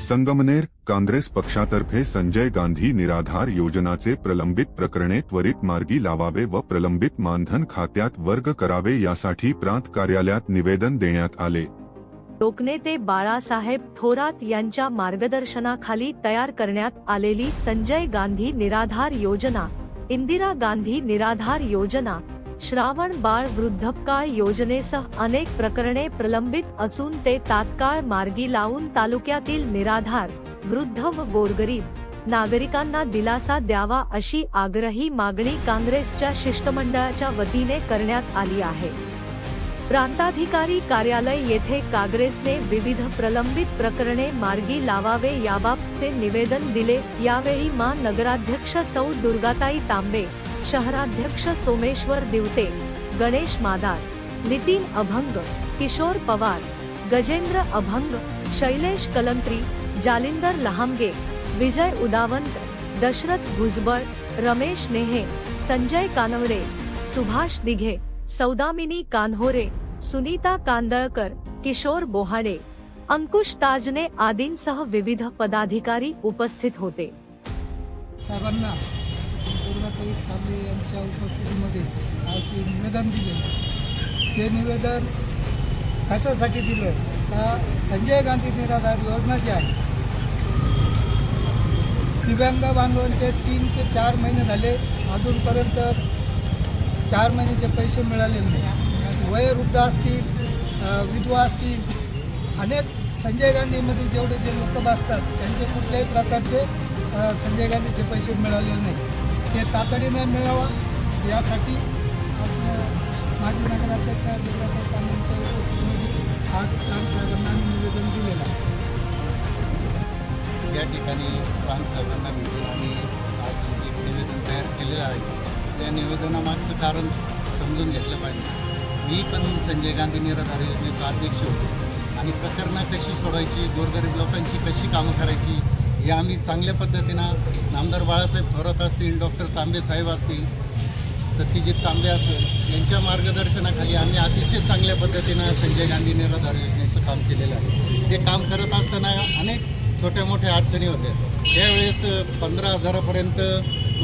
संगमनेर काँग्रेस पक्षातर्फे संजय गांधी निराधार योजनाचे प्रलंबित प्रकरणे त्वरित मार्गी लावावे व प्रलंबित मानधन खात्यात वर्ग करावे यासाठी प्रांत कार्यालयात निवेदन देण्यात आले। लोकनेते बाळासाहेब थोरात यांच्या मार्गदर्शनाखाली तयार करण्यात आलेली संजय गांधी निराधार योजना, इंदिरा गांधी निराधार योजना, श्रावण बाळ वृद्धपकाळ योजनेसह अनेक प्रकरणे प्रलंबित असून ते तात्काळ मार्गी लावून तालुक्यातील निराधार, वृद्ध व गोरगरीब नागरिकांना दिलासा द्यावा अशी आग्रही मागणी काँग्रेसच्या शिष्टमंडळाच्या वतीने करण्यात आली आहे। प्रांताधिकारी कार्यालय येथे काँग्रेसने विविध प्रलंबित प्रकरणे मार्गी लावावे याबाबतचे निवेदन दिले। यावेळी नगराध्यक्ष सौ दुर्गाताई तांबे, शहराध्यक्ष सोमेश्वर दिवटे, गणेश मादास, नितीन अभंग, किशोर पवार, गजेंद्र अभंग, शैलेश कलंत्री, जालिंदर लहामगे, विजय उदावंत, दशरथ भुजबळ, रमेश नेहे, संजय कानवडे, सुभाष दिघे, सौदामिनी कान्होरे, सुनीता कांदळकर, किशोर बोहाडे, अंकुश ताजने आदींसह विविध पदाधिकारी उपस्थित होते। साहेबांना दुर्गाताई तांबे यांच्या उपस्थितीमध्ये आज निवेदन दिले। ते निवेदन कशासाठी दिलं का संजय गांधी निराधार योजना जी आहे, दिव्यांग बांधवांचे 3 ते 4 महिने झाले, अजूनपर्यंत 4 महिन्याचे पैसे मिळालेले नाही। वयोवृद्ध असतील, विधवा असतील, अनेक संजय गांधीमध्ये जेवढे जे लोक बसतात त्यांचे कुठल्याही प्रकारचे संजय गांधीचे पैसे मिळालेले नाही। ते तातडीने मिळावा यासाठी आज माजी नगराध्यक्ष दुर्गाताई तांबेंच्या उपस्थितीमध्ये आज प्रांतसाहेबांना निवेदन दिलेलं आहे। या ठिकाणी प्रांतसाहेबांना भेटून आम्ही आज जे निवेदन तयार केलेलं आहे त्या निवेदनामागचं कारण समजून घेतलं पाहिजे। मी पण संजय गांधी निराधार योजनेचा अध्यक्ष होतो आणि प्रकरणं कशी सोडवायची, गोरगरीब लोकांची कशी कामं करायची हे आम्ही चांगल्या पद्धतीनं नामदार बाळासाहेब थोरात असतील, डॉक्टर तांबे साहेब असतील, सत्यजित तांबे असेल यांच्या मार्गदर्शनाखाली आम्ही अतिशय चांगल्या पद्धतीनं संजय गांधी निराधार योजनेचं काम केलेलं आहे। ते काम करत असताना अनेक छोट्या मोठ्या अडचणी होत्या। त्यावेळेस 15,000पर्यंत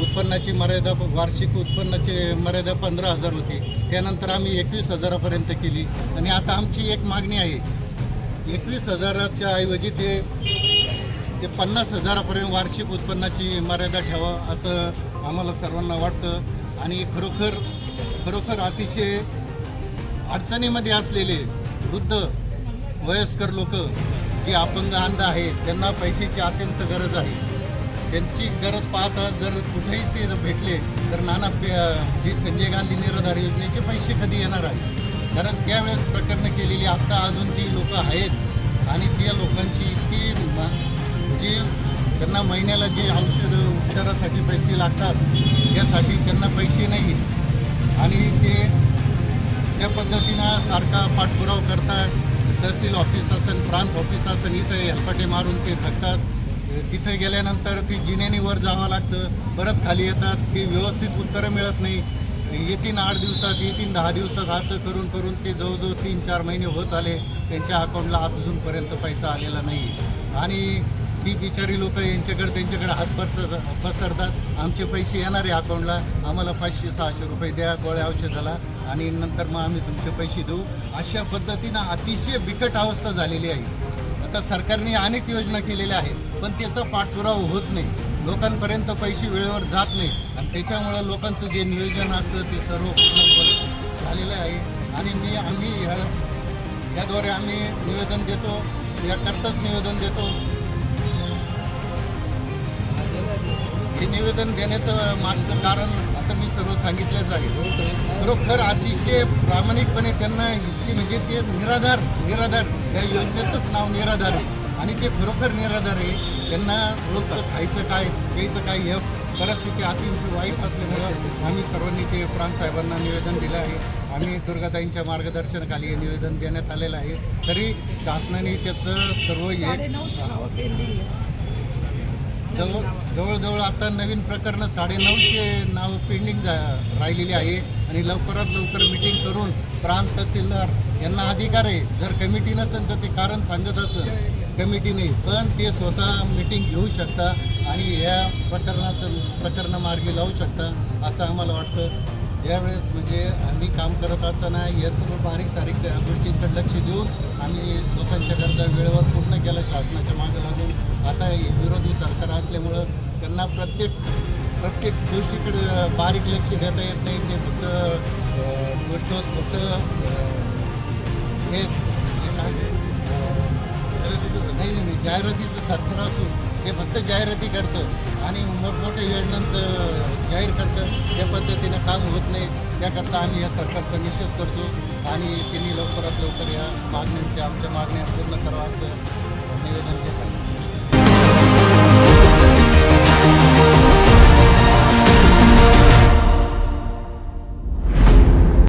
उत्पन्नाची मर्यादा, वार्षिक उत्पन्नाची मर्यादा 15,000 होती। त्यानंतर आम्ही 21,000पर्यंत केली आणि आता आमची एक मागणी आहे, 21,000च्या ऐवजी ते 50,000पर्यंत वार्षिक उत्पन्नाची मर्यादा ठेवा असं आम्हाला सर्वांना वाटतं। आणि खरोखर अतिशय अडचणीमध्ये असलेले वृद्ध वयस्कर लोक जे अपंग अंध आहेत त्यांना पैशाची अत्यंत गरज आहे। त्यांची गरज पाहता जर कुठेही ते भेटले तर जी संजय गांधी निराधार योजनेचे पैसे कधी येणार आहे, कारण त्यावेळेस प्रकरणं केलेली आत्ता अजून ती लोक आहेत आणि त्या लोकांची इतकी जे त्यांना महिन्याला जे औषधं उपचारासाठी पैसे लागतात त्यासाठी त्यांना पैसे नाही आणि ते त्या पद्धतीनं सारखा पाठपुरावा करतात। तहसील ऑफिस असेल, प्रांत ऑफिस असेल, इथं हेलपाटे मारून ते थकतात। तिथे गेल्यानंतर ती जिन्यानी वर जावं लागतं, परत खाली येतात, ती व्यवस्थित उत्तरं मिळत नाही। येतीन 8 दिवसात, येतीन 10 दिवसात, असं करून करून ते जवळजवळ 3-4 महिने होत आले, त्यांच्या अकाउंटला अजूनपर्यंत पैसा आलेला नाही। आणि ती बिचारी लोक त्यांच्याकडे हात पसरतात, आमचे पैसे येणारे अकाउंटला, आम्हाला 500-600 रुपये द्या गोळ्या औषधाला आणि नंतर मग आम्ही तुमचे पैसे देऊ, अशा पद्धतीनं अतिशय बिकट अवस्था झालेली आहे। आता सरकारने अनेक योजना केलेल्या आहेत पण त्याचा पाठपुरावा होत नाही, लोकांपर्यंत पैसे वेळेवर जात नाही आणि त्याच्यामुळं लोकांचं जे नियोजन असतं ते सर्व पूर्ण झालेलं आहे। आणि आम्ही याद्वारे आम्ही निवेदन देतो, याकरताच निवेदन देतो। हे निवेदन देण्याचं मागचं कारण आता मी सर्व सांगितलंच आहे। खरोखर अतिशय प्रामाणिकपणे त्यांना इतकी म्हणजे ते निराधार या योजनेचंच नाव निराधार आहे आणि ते खरोखर निराधार आहे। त्यांना रोजचं खायचं काय, प्यायचं काय हे परिस्थिती अतिशय वाईट असल्यामुळं आम्ही सर्वांनी ते प्रांतसाहेबांना निवेदन दिलं आहे आणि दुर्गाताईंच्या मार्गदर्शनाखाली हे निवेदन देण्यात आलेलं आहे। तरी शासनाने त्याचं सर्व जवळजवळ आता नवीन प्रकरणं 950 नावं पेंडिंग राहिलेली आहे आणि लवकरात लवकर मीटिंग करून प्रांत तहसीलदार यांना अधिकार आहे. जर कमिटी नसेल तर ते कारण सांगत असेल कमिटी नाही, पण ते स्वतः मीटिंग घेऊ शकता आणि या प्रकरणं मार्गी लावू शकता असं आम्हाला वाटतं. ज्यावेळेस म्हणजे आम्ही काम करत असताना या सर्व बारीक सारीक गोष्टींकडे लक्ष देऊन आम्ही लोकांच्या गरजा वेळेवर पूर्ण केल्या शासनाच्या मागे लागून. आता हे विरोधी सरकार असल्यामुळं त्यांना प्रत्येक गोष्टीकडे बारीक लक्ष देता येत नाही. ते फक्त फक्त हे काय नाही जाहिरातीचं सरकार असून ते फक्त जाहिराती करतं आणि मोठमोठ्या योजनांचं जाहीर करतं. त्या पद्धतीनं काम होत नाही. त्याकरता आम्ही या सरकारचा निषेध करतो आणि त्यांनी लवकरात लवकर या मागण्यांच्या आमच्या मागण्या पूर्ण करावा असं निवेदन देत आहे.